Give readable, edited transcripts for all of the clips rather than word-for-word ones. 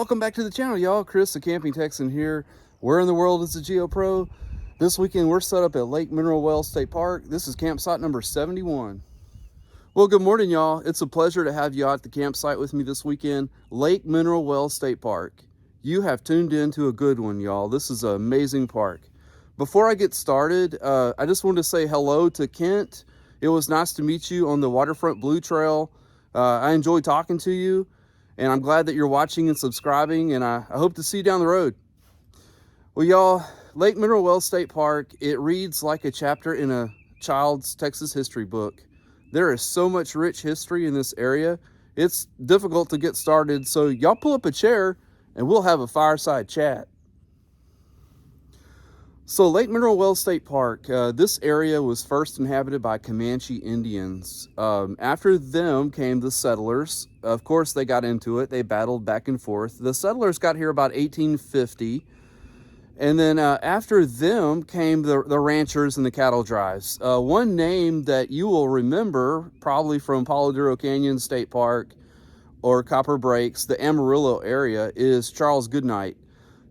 Welcome back to the channel, y'all. Chris, the Camping Texan here. Where in the world is the GeoPro? This weekend we're set up at Lake Mineral Wells State Park. This is campsite number 71. Well, good morning, y'all. It's a pleasure to have you out at the campsite with me this weekend, Lake Mineral Wells State Park. You have tuned in to a good one, y'all. This is an amazing park. Before I get started, I just wanted to say hello to Kent. It was nice to meet you on the Waterfront Blue Trail. I enjoyed talking to you. And I'm glad that you're watching and subscribing, and I hope to see you down the road. Well, y'all, Lake Mineral Wells State Park, it reads like a chapter in a child's Texas history book. There is so much rich history in this area. It's difficult to get started, so y'all pull up a chair and we'll have a fireside chat. So Lake Mineral Wells State Park, this area was first inhabited by Comanche Indians. After them came the settlers. Of course, they got into it. They battled back and forth. The settlers got here about 1850. And then after them came the ranchers and the cattle drives. One name that you will remember, probably from Palo Duro Canyon State Park or Copper Breaks, the Amarillo area, is Charles Goodnight.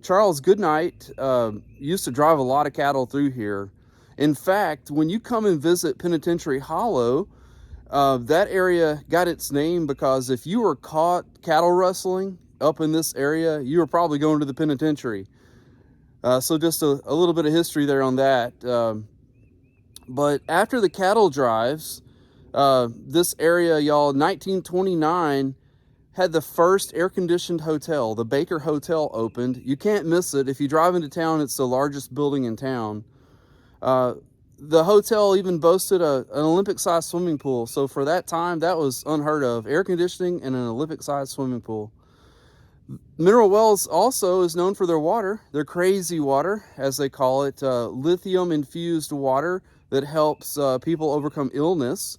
Charles Goodnight used to drive a lot of cattle through here. In fact, when you come and visit Penitentiary Hollow, that area got its name because if you were caught cattle rustling up in this area, you were probably going to the penitentiary. So just a little bit of history there on that. But after the cattle drives, this area, y'all, 1929, had the first air-conditioned hotel. The Baker Hotel opened. You can't miss it. If you drive into town, it's the largest building in town. The hotel even boasted an Olympic-sized swimming pool. So for that time, that was unheard of. Air conditioning and an Olympic-sized swimming pool. Mineral Wells also is known for their water, their crazy water, as they call it, lithium-infused water that helps people overcome illness.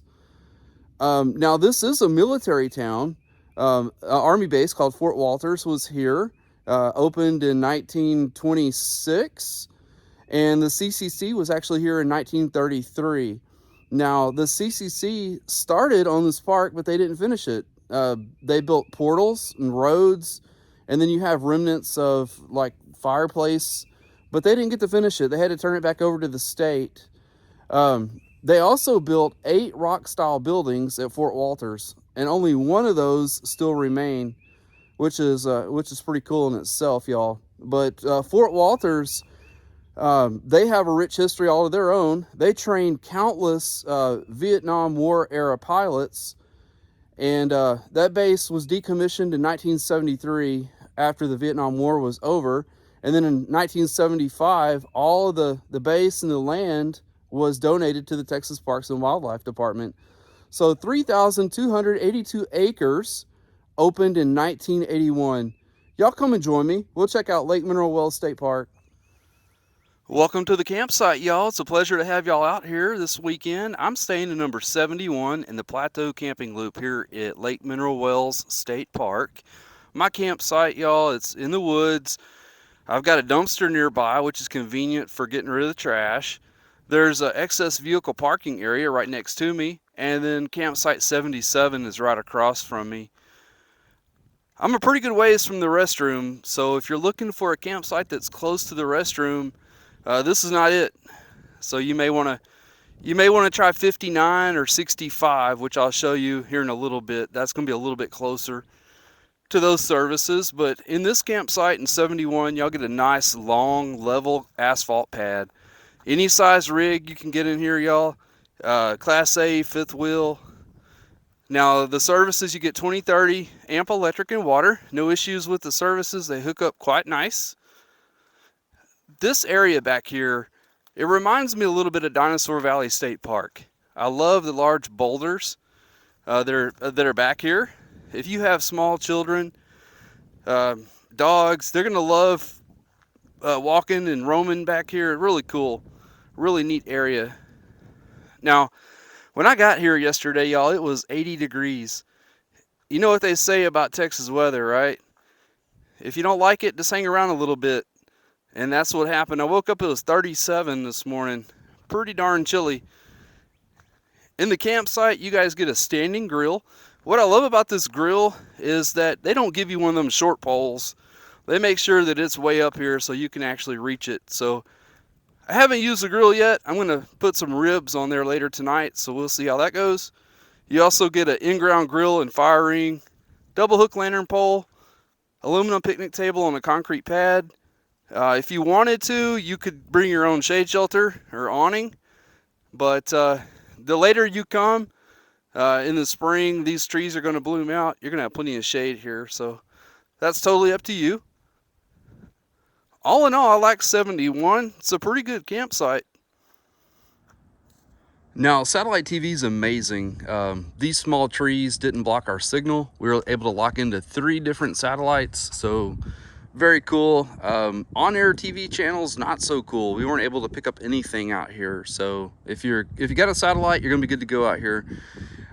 Now, this is a military town. Army base called Fort Walters was here, opened in 1926, and the CCC was actually here in 1933. Now, the CCC started on this park, but they didn't finish it. They built portals and roads, and then you have remnants of like fireplace, but they didn't get to finish it. They had to turn it back over to the state. They also built 8 rock-style buildings at Fort Walters, and only one of those still remain, which is pretty cool in itself, y'all. But Fort Walters, they have a rich history all of their own. They trained countless Vietnam War era pilots, and that base was decommissioned in 1973 after the Vietnam War was over. And then in 1975, all of the base and the land was donated to the Texas Parks and Wildlife Department. So 3,282 acres opened in 1981. Y'all come and join me. We'll check out Lake Mineral Wells State Park. Welcome to the campsite, y'all. It's a pleasure to have y'all out here this weekend. I'm staying in number 71 in the Plateau camping loop here at Lake Mineral Wells State Park. My campsite, y'all, it's in the woods. I've got a dumpster nearby, which is convenient for getting rid of the trash. There's an excess vehicle parking area right next to me, and then campsite 77 is right across from me. I'm a pretty good ways from the restroom, so if you're looking for a campsite that's close to the restroom, this is not it. So you may want to try 59 or 65, which I'll show you here in a little bit. That's going to be a little bit closer to those services. But in this campsite in 71, y'all get a nice long level asphalt pad. Any size rig you can get in here, y'all. Class A, fifth wheel. Now the services, you get 20-30 amp electric and water. No issues with the services. They hook up quite nice. This area back here, it reminds me a little bit of Dinosaur Valley State Park. I love the large boulders that are back here. If you have small children, dogs, they're going to love walking and roaming back here. Really cool, really neat area. Now, when I got here yesterday, y'all, it was 80 degrees. You know what they say about Texas weather, right? If you don't like it, just hang around a little bit. And that's what happened. I woke up, it was 37 this morning. Pretty darn chilly. In the campsite, you guys get a standing grill. What I love about this grill is that they don't give you one of them short poles They make sure that it's way up here so you can actually reach it. So I haven't used the grill yet. I'm going to put some ribs on there later tonight, so we'll see how that goes. You also get an in-ground grill and fire ring, double hook lantern pole, aluminum picnic table on a concrete pad. If you wanted to, you could bring your own shade shelter or awning, but the later you come in the spring, these trees are going to bloom out. You're going to have plenty of shade here, so that's totally up to you. All in all, I like 71. It's a pretty good campsite. Now, satellite TV is amazing. These small trees didn't block our signal. We were able to lock into 3 different satellites, so very cool. On-air TV channels, not so cool. We weren't able to pick up anything out here. So if you got a satellite, you're gonna be good to go out here.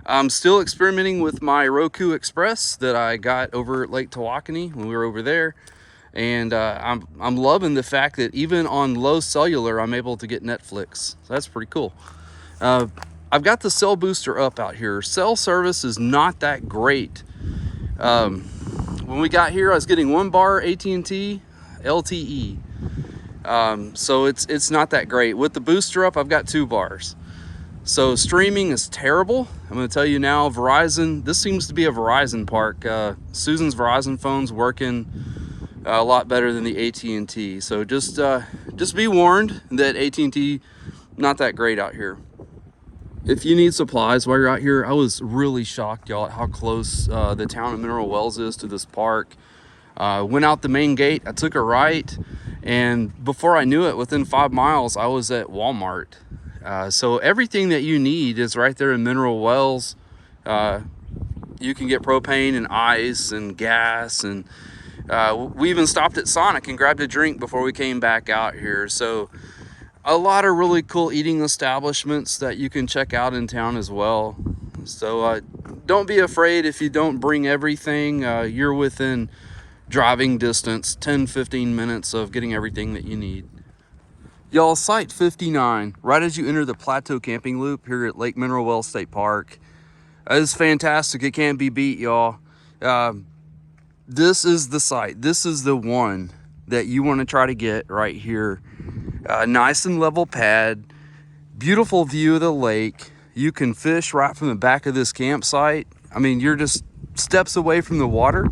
I'm still experimenting with my Roku Express that I got over at Lake Tawakoni when we were over there. And I'm loving the fact that even on low cellular, I'm able to get Netflix. So that's pretty cool. I've got the cell booster up out here. Cell service is not that great. When we got here, I was getting 1 bar AT&T LTE. So it's not that great. With the booster up, I've got 2 bars. So streaming is terrible. I'm going to tell you now, Verizon, this seems to be a Verizon park. Susan's Verizon phone's working a lot better than the AT&T. So just be warned that AT&T not that great out here. If you need supplies while you're out here, I was really shocked, y'all, at how close the town of Mineral Wells is to this park. Went out the main gate, I took a right, and before I knew it, within 5 miles, I was at Walmart. So everything that you need is right there in Mineral Wells. You can get propane and ice and gas, and we even stopped at Sonic and grabbed a drink before we came back out here. So a lot of really cool eating establishments that you can check out in town as well. So don't be afraid if you don't bring everything. You're within driving distance, 10-15 minutes of getting everything that you need. Y'all, Site 59, right as you enter the Plateau camping loop here at Lake Mineral Wells State Park. It's fantastic. It can't be beat, y'all. This is the site. This is the one that you want to try to get right here. Nice and level pad, beautiful view of the lake. You can fish right from the back of this campsite. I mean, you're just steps away from the water.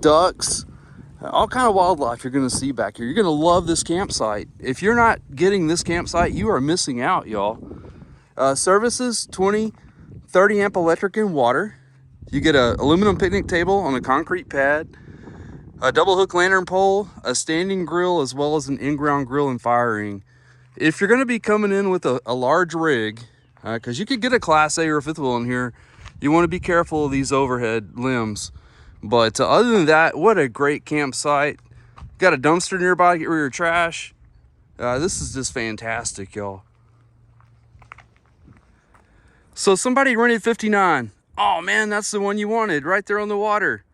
Ducks, all kind of wildlife you're going to see back here. You're going to love this campsite. If you're not getting this campsite, you are missing out, y'all. Services, 20, 30 amp electric and water. You get an aluminum picnic table on a concrete pad, a double hook lantern pole, a standing grill, as well as an in-ground grill and fire ring. If you're going to be coming in with a large rig, because you could get a Class A or a fifth wheel in here, you want to be careful of these overhead limbs. But other than that, what a great campsite. Got a dumpster nearby to get rid of your trash. This is just fantastic, y'all. So somebody rented 59. Oh man, that's the one you wanted, right there on the water.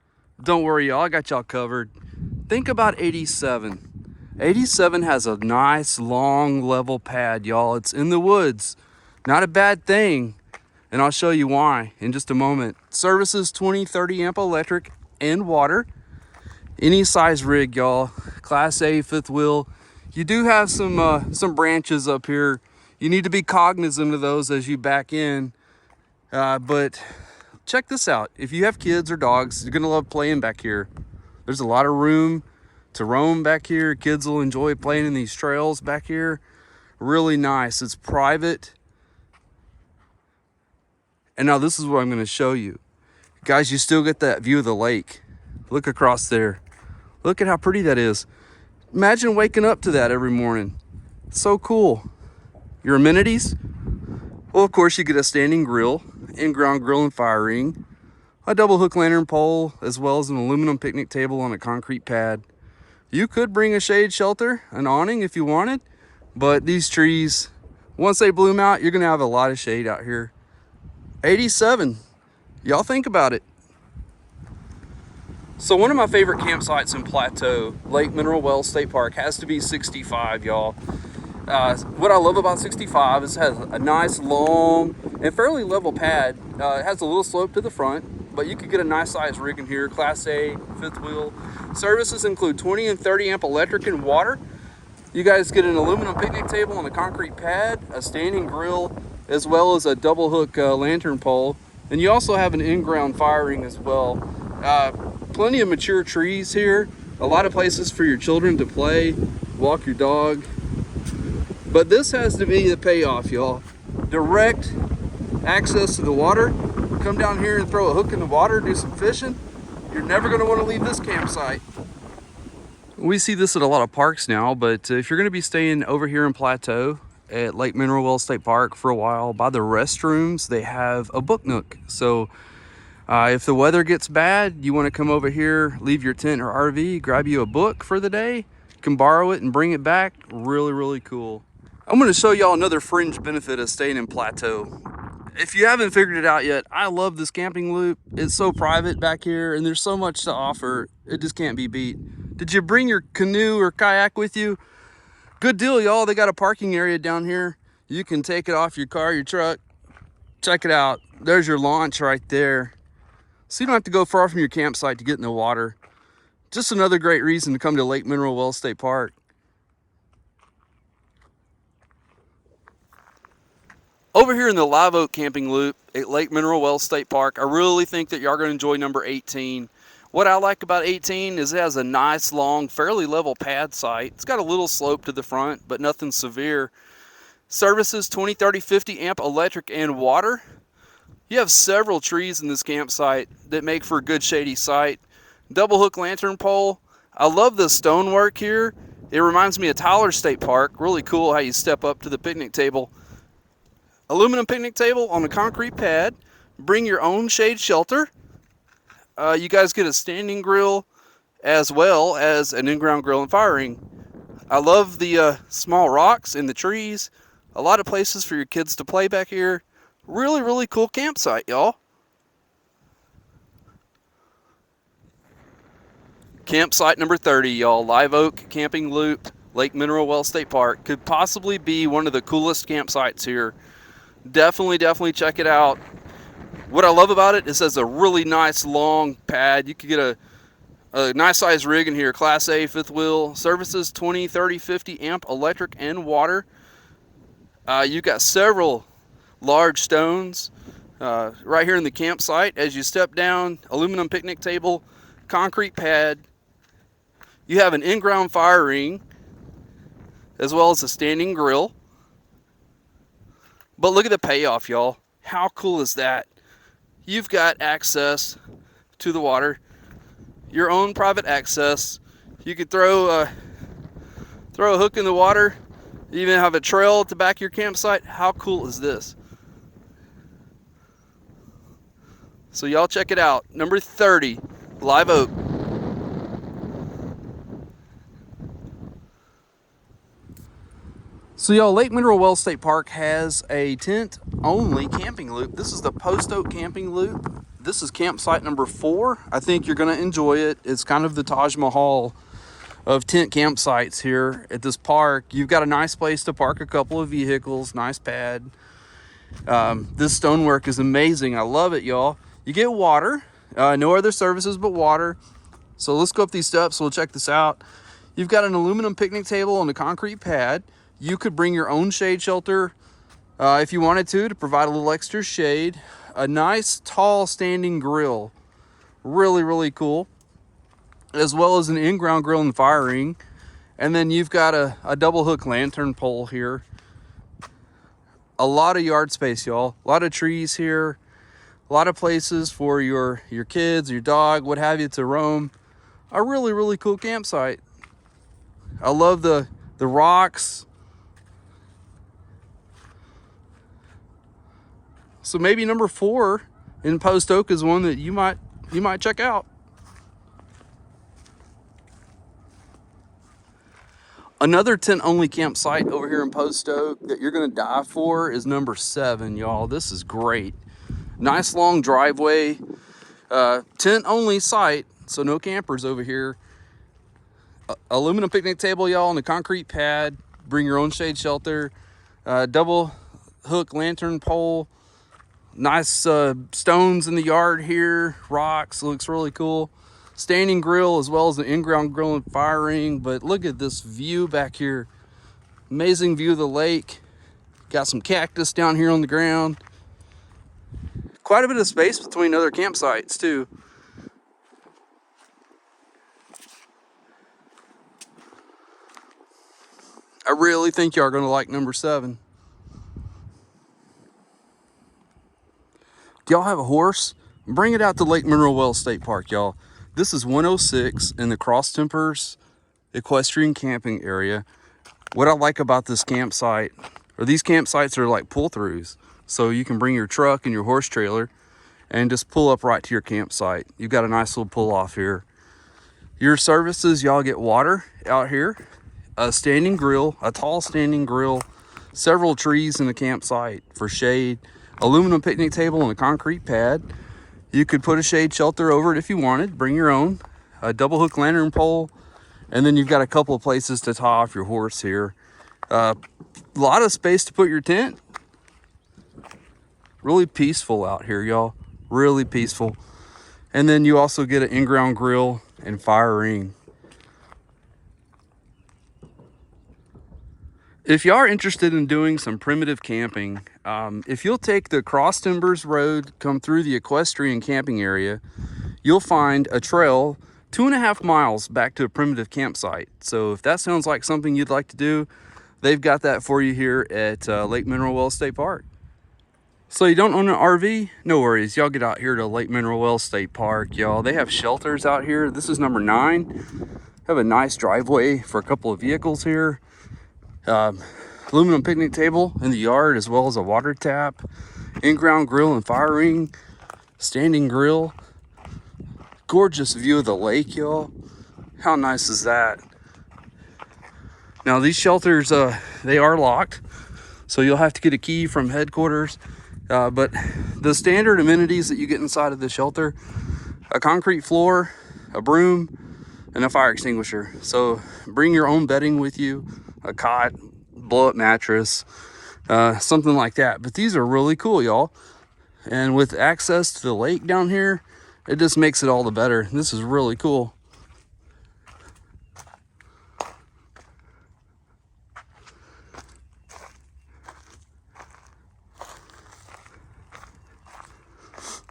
Don't worry, y'all, I got y'all covered. Think about 87. 87 has a nice long level pad, y'all. It's in the woods. Not a bad thing. And I'll show you why in just a moment. Services, 20, 30 amp electric and water. Any size rig, y'all. Class A, fifth wheel. You do have some branches up here. You need to be cognizant of those as you back in. But check this out. If you have kids or dogs, you're gonna love playing back here. There's a lot of room to roam back here. Kids will enjoy playing in these trails back here. Really nice. It's private. And now this is what I'm gonna show you. Guys, you still get that view of the lake. Look across there. Look at how pretty that is. Imagine waking up to that every morning. It's so cool. Your amenities? Well, of course, you get a standing grill, in-ground grill and fire ring, a double hook lantern pole, as well as an aluminum picnic table on a concrete pad. You could bring a shade shelter, an awning if you wanted, but these trees, once they bloom out, you're gonna have a lot of shade out here. 87, y'all think about it. So one of my favorite campsites in Plateau, Lake Mineral Wells State Park, has to be 65, y'all. What I love about 65 is it has a nice long and fairly level pad. It has a little slope to the front, but you could get a nice size rig in here, Class A, fifth wheel. Services include 20 and 30 amp electric and water. You guys get an aluminum picnic table on a concrete pad, a standing grill, as well as a double hook lantern pole. And you also have an in-ground firing as well. Plenty of mature trees here. A lot of places for your children to play, walk your dog. But this has to be the payoff, y'all. Direct access to the water. Come down here and throw a hook in the water, do some fishing. You're never gonna wanna leave this campsite. We see this at a lot of parks now, but if you're gonna be staying over here in Plateau at Lake Mineral Wells State Park for a while, by the restrooms, they have a book nook. So if the weather gets bad, you wanna come over here, leave your tent or RV, grab you a book for the day, you can borrow it and bring it back. Really, really cool. I'm gonna show y'all another fringe benefit of staying in Plateau. If you haven't figured it out yet, I love this camping loop. It's so private back here and there's so much to offer. It just can't be beat. Did you bring your canoe or kayak with you? Good deal, y'all. They got a parking area down here. You can take it off your car, your truck. Check it out. There's your launch right there. So you don't have to go far from your campsite to get in the water. Just another great reason to come to Lake Mineral Wells State Park. Over here in the Live Oak camping loop at Lake Mineral Wells State Park, I really think that y'all are going to enjoy number 18. What I like about 18 is it has a nice, long, fairly level pad site. It's got a little slope to the front, but nothing severe. Services 20, 30, 50 amp electric and water. You have several trees in this campsite that make for a good shady site. Double hook lantern pole. I love the stonework here. It reminds me of Tyler State Park. Really cool how you step up to the picnic table. Aluminum picnic table on a concrete pad. Bring your own shade shelter. You guys get a standing grill as well as an in-ground grill and firing. I love the small rocks and the trees. A lot of places for your kids to play back here. Really, really cool campsite, y'all. Campsite number 30, y'all. Live Oak Camping Loop, Lake Mineral Wells State Park. Could possibly be one of the coolest campsites here. Definitely check it out. What I love about it is it has a really nice long pad. You could get a nice size rig in here, Class A, fifth wheel. Services 20, 30, 50 amp electric and water. You've got several large stones right here in the campsite. As you step down, aluminum picnic table, concrete pad. You have an in-ground fire ring as well as a standing grill. But look at the payoff, y'all. How cool is that? You've got access to the water, your own private access. You could throw a hook in the water. You even have a trail at the back of your campsite. How cool is this? So y'all check it out. Number 30, Live Oak. So y'all, Lake Mineral Wells State Park has a tent-only camping loop. This is the Post Oak camping loop. This is campsite number 4. I think you're gonna enjoy it. It's kind of the Taj Mahal of tent campsites here at this park. You've got a nice place to park a couple of vehicles, nice pad. This stonework is amazing. I love it, y'all. You get water, no other services but water. So let's go up these steps. We'll check this out. You've got an aluminum picnic table on a concrete pad. You could bring your own shade shelter if you wanted to provide a little extra shade. A nice tall standing grill, really cool, as well as an in-ground grill and firing. And then you've got a double hook lantern pole here. A lot of yard space, y'all. A lot of trees here. A lot of places for your kids, your dog, what have you, to roam. A really cool campsite. I love the rocks. So maybe number 4 in Post Oak is one that you might check out. Another tent-only campsite over here in Post Oak that you're gonna die for is number 7, y'all. This is great. Nice long driveway, tent-only site, so no campers over here. Aluminum picnic table, y'all, on the concrete pad. Bring your own shade shelter. Double hook lantern pole. Nice stones in the yard here, rocks, looks really cool. Standing grill as well as an in-ground grill and fire ring. But look at this view back here. Amazing view of the lake. Got some cactus down here on the ground. Quite a bit of space between other campsites too. I really think y'all are gonna like number 7. Do y'all have a horse? Bring it out to Lake Mineral Wells State Park, y'all. This is 106 in the Cross Timbers Equestrian camping area. What I like about this campsite, or these campsites are like pull-throughs. So you can bring your truck and your horse trailer and just pull up right to your campsite. You've got a nice little pull off here. Your services, y'all get water out here, a standing grill, a tall standing grill, several trees in the campsite for shade, aluminum picnic table and a concrete pad. You could put a shade shelter over it if you wanted, bring your own, a double hook lantern pole, and then you've got a couple of places to tie off your horse here. A lot of space to put your tent. Really peaceful out here, y'all. Really peaceful. And then you also get an in-ground grill and fire ring. If y'all are interested in doing some primitive camping, if you'll take the Cross Timbers Road, come through the Equestrian camping area, you'll find a trail 2.5 miles back to a primitive campsite. So if that sounds like something you'd like to do, they've got that for you here at Lake Mineral Wells State Park. So you don't own an RV? No worries. Y'all get out here to Lake Mineral Wells State Park, y'all. They have shelters out here. This is number 9. Have a nice driveway for a couple of vehicles here. Aluminum picnic table in the yard, as well as a water tap, in-ground grill and fire ring, standing grill. Gorgeous view of the lake, y'all. How nice is that? Now these shelters, they are locked, so you'll have to get a key from headquarters. But the standard amenities that you get inside of the shelter, a concrete floor, a broom, and a fire extinguisher. So bring your own bedding with you, a cot, blow-up mattress, something like that. But these are really cool, y'all. And with access to the lake down here, it just makes it all the better. This is really cool.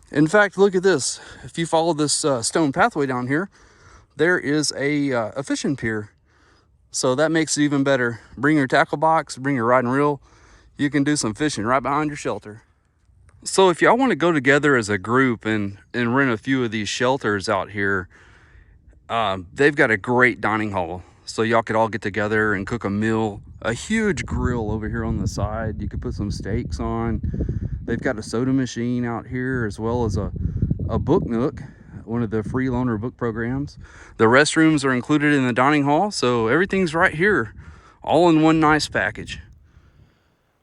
In fact, look at this. If you follow this stone pathway down here, there is a fishing pier. So that makes it even better. Bring your tackle box, bring your rod and reel. You can do some fishing right behind your shelter. So if y'all want to go together as a group and rent a few of these shelters out here, they've got a great dining hall. So y'all could all get together and cook a meal. A huge grill over here on the side. You could put some steaks on. They've got a soda machine out here, as well as a book nook, one of the free loaner book programs. The restrooms are included in the dining hall, so everything's right here, all in one nice package.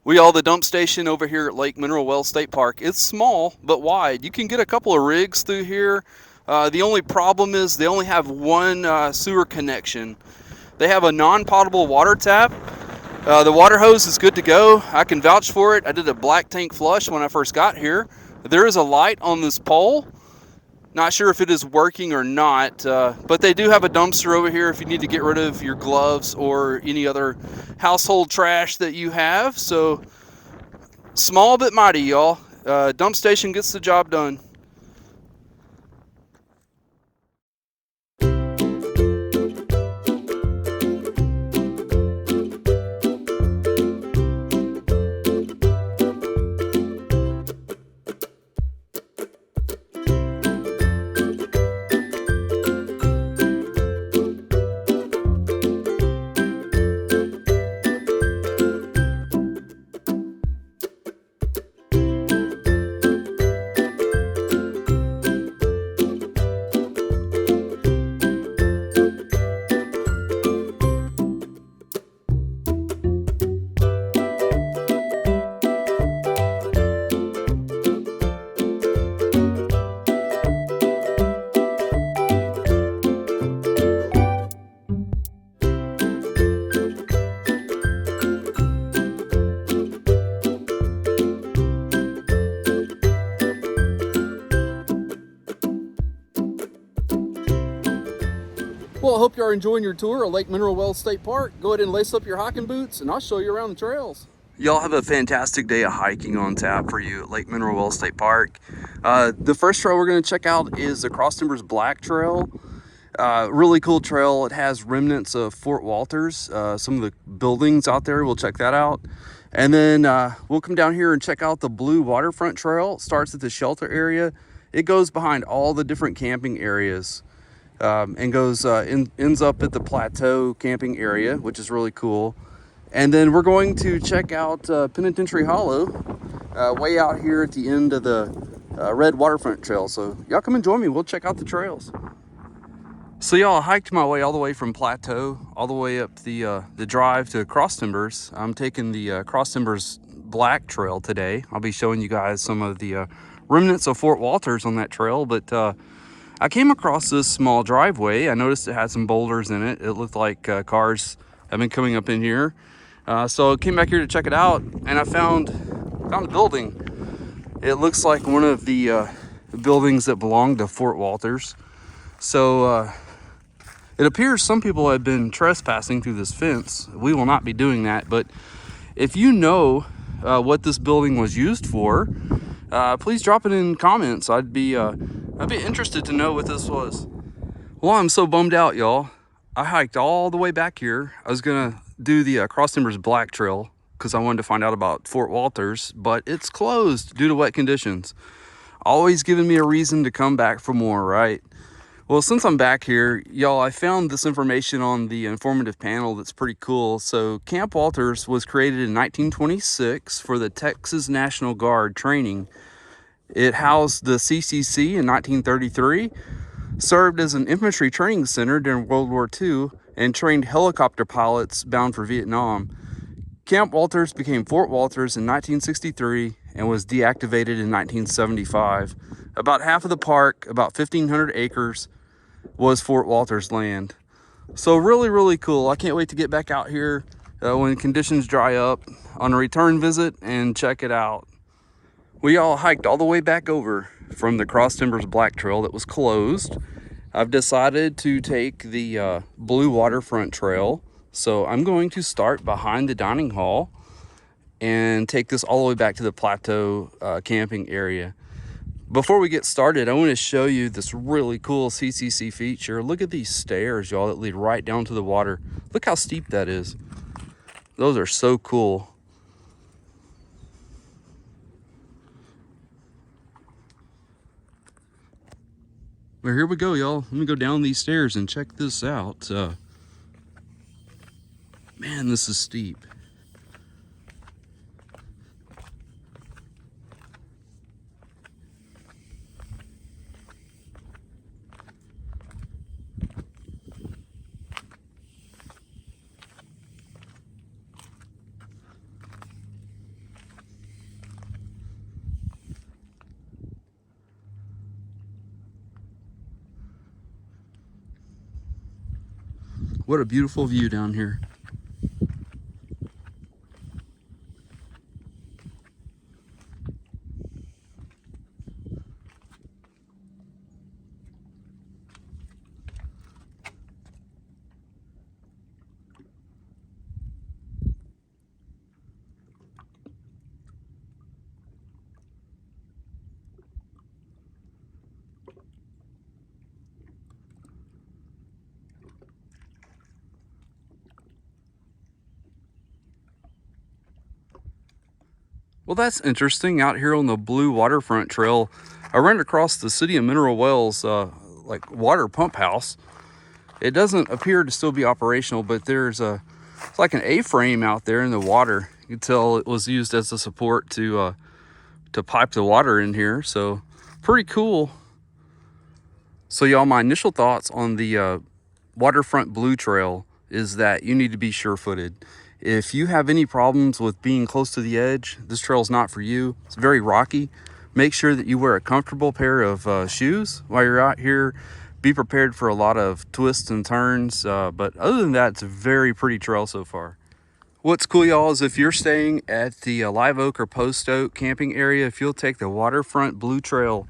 We all the dump station over here at Lake Mineral Wells State Park. It's small but wide. You can get a couple of rigs through here. The only problem is they only have one sewer connection. They have a non-potable water tap. The water hose is good to go. I can vouch for it. I did a black tank flush when I first got here. There is a light on this pole. Not sure if it is working or not, but they do have a dumpster over here if you need to get rid of your gloves or any other household trash that you have. So small but mighty, y'all. Dump station gets the job done. Well, I hope you are enjoying your tour of Lake Mineral Wells State Park. Go ahead and lace up your hiking boots and I'll show you around the trails. Y'all have a fantastic day of hiking on tap for you at Lake Mineral Wells State Park. The first trail we're going to check out is the Cross Timbers Black Trail. Really cool trail. It has remnants of Fort Walters, some of the buildings out there. We'll check that out. And then we'll come down here and check out the Blue Waterfront Trail. It starts at the shelter area. It goes behind all the different camping areas. And goes ends up at the Plateau camping area, which is really cool. And then we're going to check out Penitentiary Hollow, way out here at the end of the Red Waterfront Trail. So y'all come and join me. We'll check out the trails. So y'all, hiked my way all the way from Plateau, all the way up the drive to Cross Timbers. I'm taking the Cross Timbers Black Trail today. I'll be showing you guys some of the remnants of Fort Walters on that trail, but I came across this small driveway. I noticed it had some boulders in it. It looked like cars have been coming up in here. So I came back here to check it out, and I found a building. It looks like one of the buildings that belonged to Fort Walters. So it appears some people have been trespassing through this fence. We will not be doing that, but if you know what this building was used for, please drop it in comments. I'd be interested to know what this was. Well, I'm so bummed out, y'all. I hiked all the way back here. I was gonna do the Cross Timbers Black Trail because I wanted to find out about Fort Walters, but it's closed due to wet conditions. Always giving me a reason to come back for more, right? Well, since I'm back here, y'all, I found this information on the informative panel that's pretty cool. So Camp Walters was created in 1926 for the Texas National Guard training. It housed the CCC in 1933, served as an infantry training center during World War II, and trained helicopter pilots bound for Vietnam. Camp Walters became Fort Walters in 1963 and was deactivated in 1975. About half of the park, about 1,500 acres, was Fort Walters land. So really, really cool. I can't wait to get back out here when conditions dry up on a return visit and check it out. We all hiked all the way back over from the Cross Timbers Black Trail that was closed. I've decided to take the Blue Waterfront Trail. So I'm going to start behind the dining hall and take this all the way back to the Plateau camping area. Before we get started, I want to show you this really cool CCC feature. Look at these stairs, y'all, that lead right down to the water. Look how steep that is. Those are so cool. Well, here we go, y'all. Let me go down these stairs and check this out. Man, this is steep. What a beautiful view down here. Well, that's interesting. Out here on the Blue Waterfront Trail, I ran across the City of Mineral Wells like water pump house. It doesn't appear to still be operational, but it's like an A-frame out there in the water. You can tell it was used as a support to pipe the water in here. So pretty cool. So y'all, my initial thoughts on the Waterfront Blue Trail is that you need to be sure-footed. If you have any problems with being close to the edge, this trail is not for you. It's very rocky. Make sure that you wear a comfortable pair of shoes while you're out here. Be prepared for a lot of twists and turns. But other than that, it's a very pretty trail so far. What's cool, y'all, is if you're staying at the Live Oak or Post Oak camping area, if you'll take the Waterfront Blue Trail,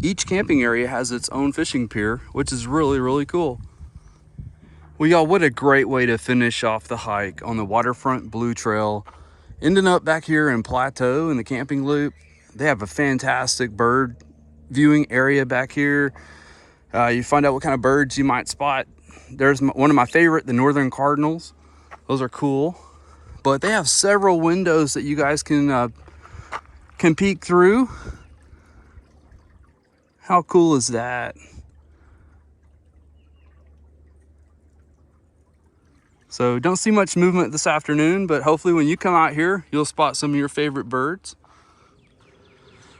each camping area has its own fishing pier, which is really, really cool. Well, y'all, what a great way to finish off the hike on the Waterfront Blue Trail. Ending up back here in Plateau in the camping loop. They have a fantastic bird viewing area back here. You find out what kind of birds you might spot. There's one of my favorite, the northern cardinals. Those are cool. But they have several windows that you guys can peek through. How cool is that? So don't see much movement this afternoon, but hopefully when you come out here, you'll spot some of your favorite birds.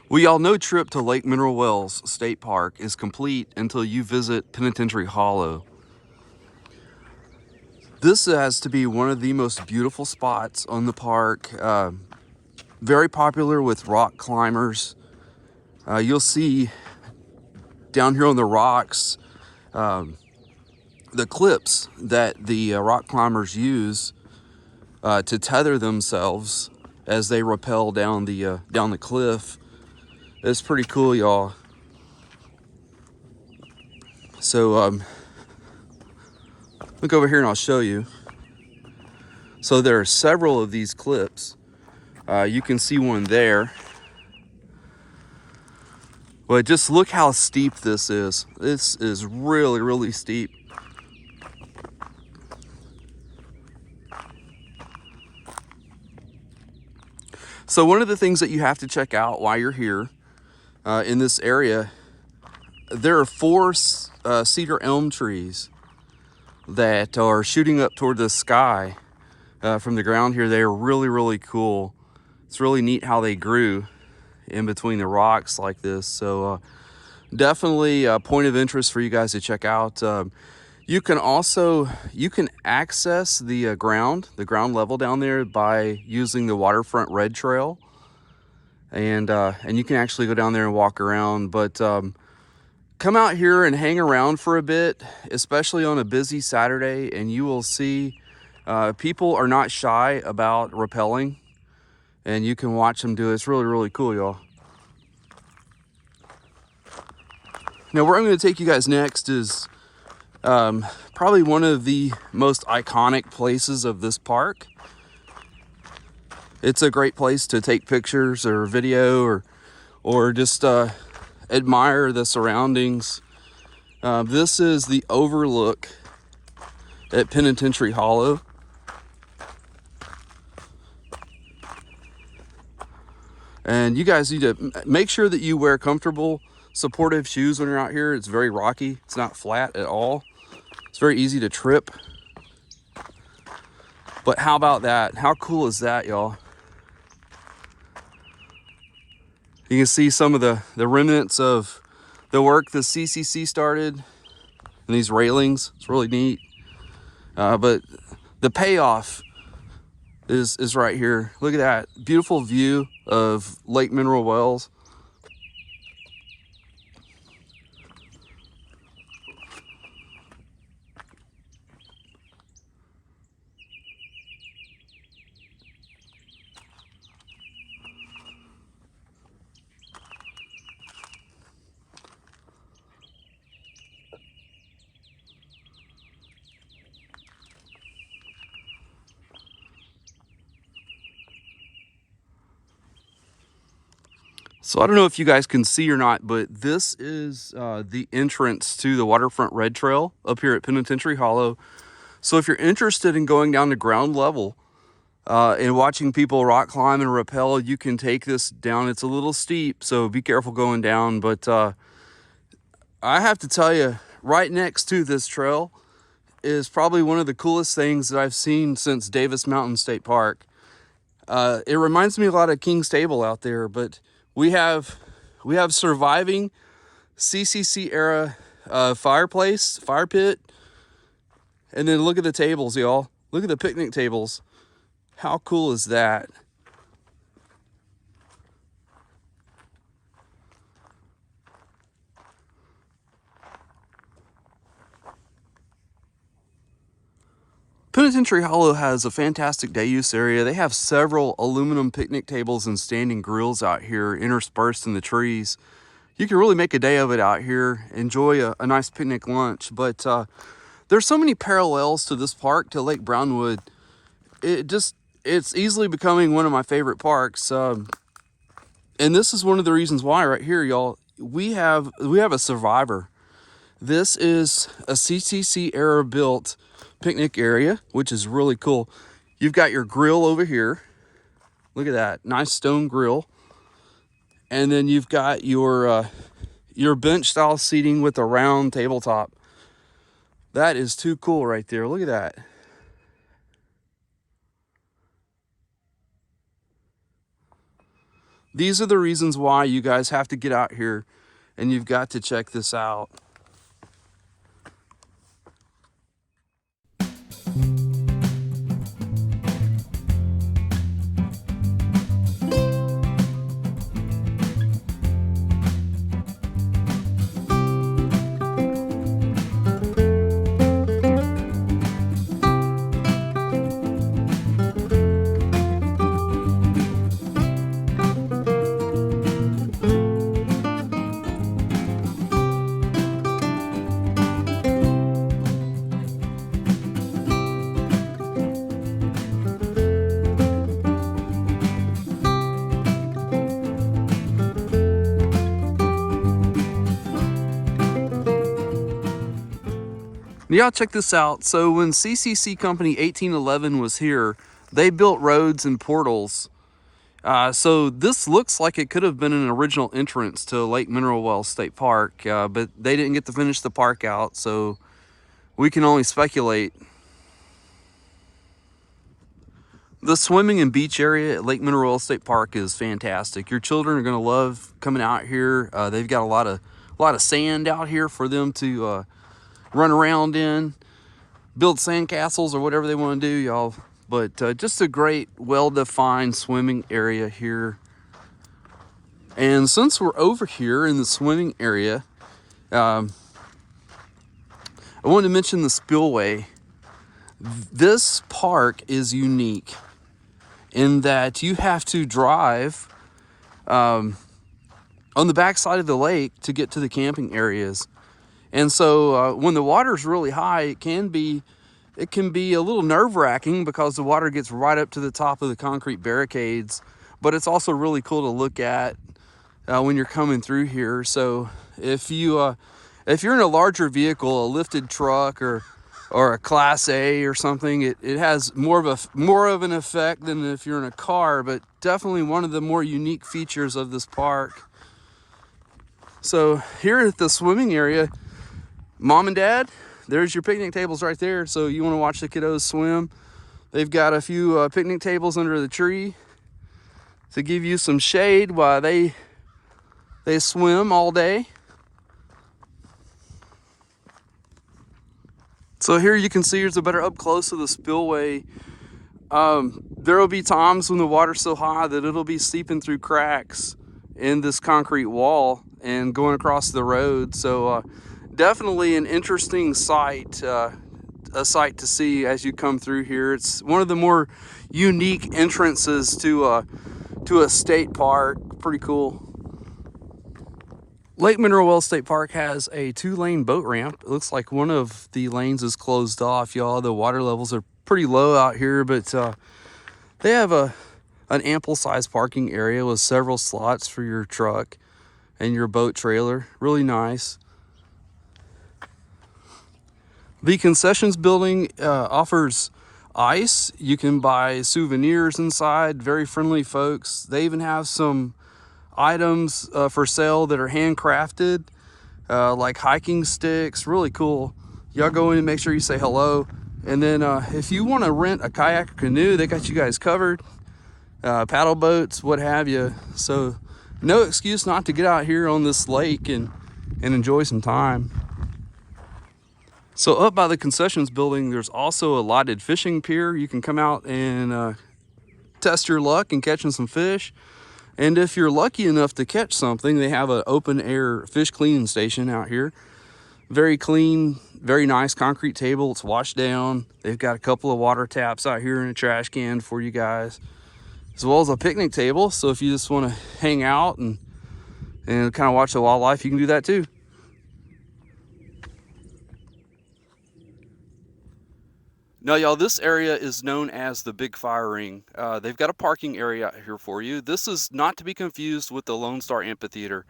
Well, y'all, no trip to Lake Mineral Wells State Park is complete until you visit Penitentiary Hollow. This has to be one of the most beautiful spots on the park. Very popular with rock climbers. You'll see down here on the rocks, the clips that the rock climbers use to tether themselves as they rappel down the cliff. It's pretty cool, y'all. So look over here and I'll show you. So there are several of these clips. You can see one there. But just look how steep this is. This is really, really steep. So one of the things that you have to check out while you're here in this area, there are 4 cedar elm trees that are shooting up toward the sky from the ground here. They are really, really cool. It's really neat how they grew in between the rocks like this. So definitely a point of interest for you guys to check out. You can access the ground level down there by using the Waterfront Red Trail, and you can actually go down there and walk around. But come out here and hang around for a bit, especially on a busy Saturday, and you will see people are not shy about rappelling, and you can watch them do it. It's really, really cool, y'all. Now, where I'm going to take you guys next is probably one of the most iconic places of this park. It's a great place to take pictures or video or just admire the surroundings. This is the overlook at Penitentiary Hollow. And you guys need to make sure that you wear comfortable, supportive shoes when you're out here. It's very rocky. It's not flat at all. It's very easy to trip. But how about that? How cool is that, y'all? You can see some of the remnants of the work the CCC started, and these railings. It's really neat. But the payoff is right here. Look at that beautiful view of Lake Mineral Wells. So I don't know if you guys can see or not, but this is the entrance to the Waterfront Red Trail up here at Penitentiary Hollow. So if you're interested in going down to ground level and watching people rock climb and rappel, you can take this down. It's a little steep, so be careful going down. But I have to tell you, right next to this trail is probably one of the coolest things that I've seen since Davis Mountain State Park. It reminds me a lot of King's Table out there, but we have surviving CCC era fire pit, and then look at the tables, y'all. Look at the picnic tables. How cool is that? Penitentiary Hollow has a fantastic day use area. They have several aluminum picnic tables and standing grills out here interspersed in the trees. You can really make a day of it out here, enjoy a nice picnic lunch. But there's so many parallels to this park, to Lake Brownwood. It's easily becoming one of my favorite parks. And this is one of the reasons why right here, y'all, we have a survivor. This is a CCC era built picnic area, which is really cool. You've got your grill over here. Look at that, nice stone grill. And then you've got your bench style seating with a round tabletop. That is too cool right there. Look at that. These are the reasons why you guys have to get out here and you've got to check this out. Y'all check this out. So when CCC Company 1811 was here, they built roads and portals. So this looks like it could have been an original entrance to Lake Mineral Wells State Park, but they didn't get to finish the park out, so we can only speculate. The swimming and beach area at Lake Mineral Wells State Park is fantastic. Your children are going to love coming out here. They've got a lot of sand out here for them to run around in, build sand castles or whatever they want to do, y'all. But just a great, well-defined swimming area here. And since we're over here in the swimming area, I wanted to mention the spillway. This park is unique in that you have to drive on the backside of the lake to get to the camping areas. And so when the water's really high, it can be a little nerve-wracking because the water gets right up to the top of the concrete barricades. But it's also really cool to look at when you're coming through here. So if you're in a larger vehicle, a lifted truck or a Class A or something, it has more of an effect than if you're in a car. But definitely one of the more unique features of this park. So here at the swimming area, Mom and Dad, there's your picnic tables right there. So you want to watch the kiddos swim. They've got a few picnic tables under the tree to give you some shade while they swim all day. So here you can see here's a better up close of the spillway. There will be times when the water's so high that it'll be seeping through cracks in this concrete wall and going across the road. So definitely an interesting sight, a sight to see as you come through here. It's one of the more unique entrances to a state park. Pretty cool. Lake Mineral Wells State Park has a 2-lane boat ramp. It looks like one of the lanes is closed off, y'all. The water levels are pretty low out here, but they have an ample size parking area with several slots for your truck and your boat trailer. Really nice. The Concessions building offers ice. You can buy souvenirs inside. Very friendly folks. They even have some items for sale that are handcrafted, like hiking sticks. Really cool. Y'all go in and make sure you say hello. And then if you want to rent a kayak or canoe, they got you guys covered. Paddle boats, what have you. So no excuse not to get out here on this lake and enjoy some time. So up by the Concessions building, there's also a lighted fishing pier. You can come out and test your luck in catching some fish. And if you're lucky enough to catch something, they have an open air fish cleaning station out here. Very clean, very nice concrete table. It's washed down. They've got a couple of water taps out here and a trash can for you guys, as well as a picnic table. So if you just want to hang out and kind of watch the wildlife, you can do that too. Now, y'all, this area is known as the Big Fire Ring. They've got a parking area out here for you. This is not to be confused with the Lone Star Amphitheater.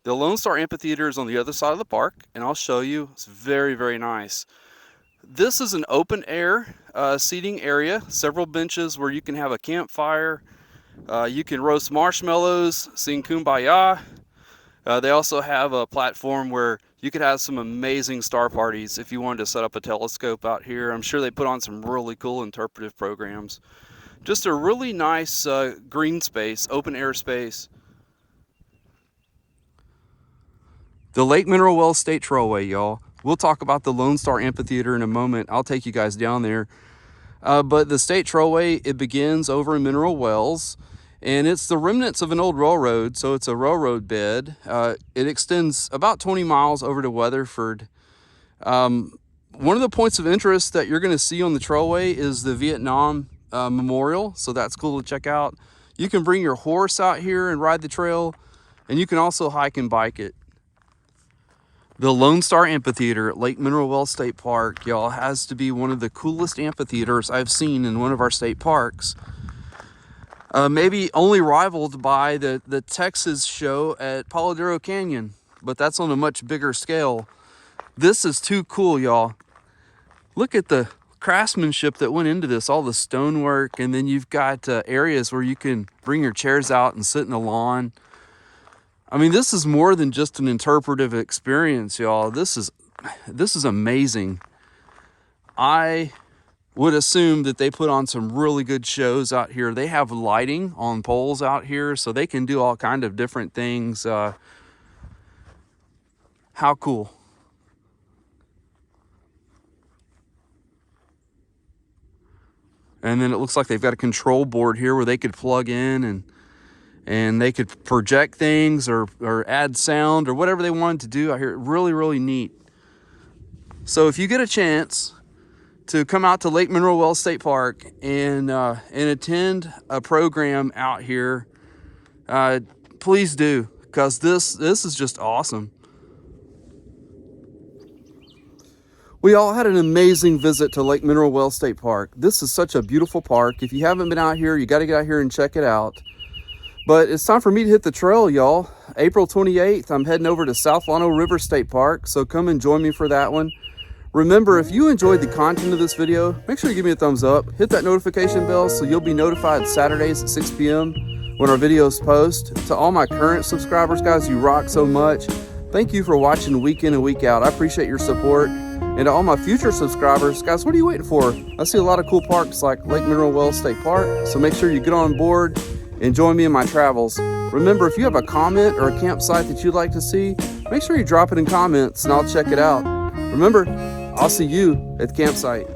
The Lone Star Amphitheater is on the other side of the park, and I'll show you. It's very, very nice. This is an open air seating area, several benches where you can have a campfire. You can roast marshmallows, sing Kumbaya. They also have a platform where you could have some amazing star parties if you wanted to set up a telescope out here. I'm sure they put on some really cool interpretive programs. Just a really nice green space, open air space. The Lake Mineral Wells State Trailway, y'all. We'll talk about the Lone Star Amphitheater in a moment. I'll take you guys down there. But the State Trailway, it begins over in Mineral Wells, and it's the remnants of an old railroad, so it's a railroad bed. It extends about 20 miles over to Weatherford. One of the points of interest that you're going to see on the trailway is the Vietnam Memorial, so that's cool to check out. You can bring your horse out here and ride the trail, and you can also hike and bike it. The Lone Star Amphitheater at Lake Mineral Wells State Park, y'all, has to be one of the coolest amphitheaters I've seen in one of our state parks. Maybe only rivaled by the Texas show at Paladero Canyon, but that's on a much bigger scale. This is too cool, y'all. Look at the craftsmanship that went into this, all the stonework, and then you've got areas where you can bring your chairs out and sit in the lawn. I mean, this is more than just an interpretive experience, y'all. This is amazing. I would assume that they put on some really good shows out here. They have lighting on poles out here, so they can do all kind of different things. How cool. And then it looks like they've got a control board here where they could plug in and they could project things or add sound or whatever they wanted to do out here. Really, really neat. So if you get a chance to come out to Lake Mineral Wells State Park and attend a program out here, please do, because this is just awesome. We all had an amazing visit to Lake Mineral Wells State Park. This is such a beautiful park. If you haven't been out here, you got to get out here and check it out. But it's time for me to hit the trail, y'all. April 28th, I'm heading over to South Llano River State Park, so come and join me for that one. Remember, if you enjoyed the content of this video, make sure you give me a thumbs up, hit that notification bell so you'll be notified Saturdays at 6 p.m. when our videos post. To all my current subscribers, guys, you rock so much. Thank you for watching week in and week out. I appreciate your support. And to all my future subscribers, guys, what are you waiting for? I see a lot of cool parks like Lake Mineral Wells State Park, so make sure you get on board and join me in my travels. Remember, if you have a comment or a campsite that you'd like to see, make sure you drop it in comments and I'll check it out. Remember, I'll see you at the campsite.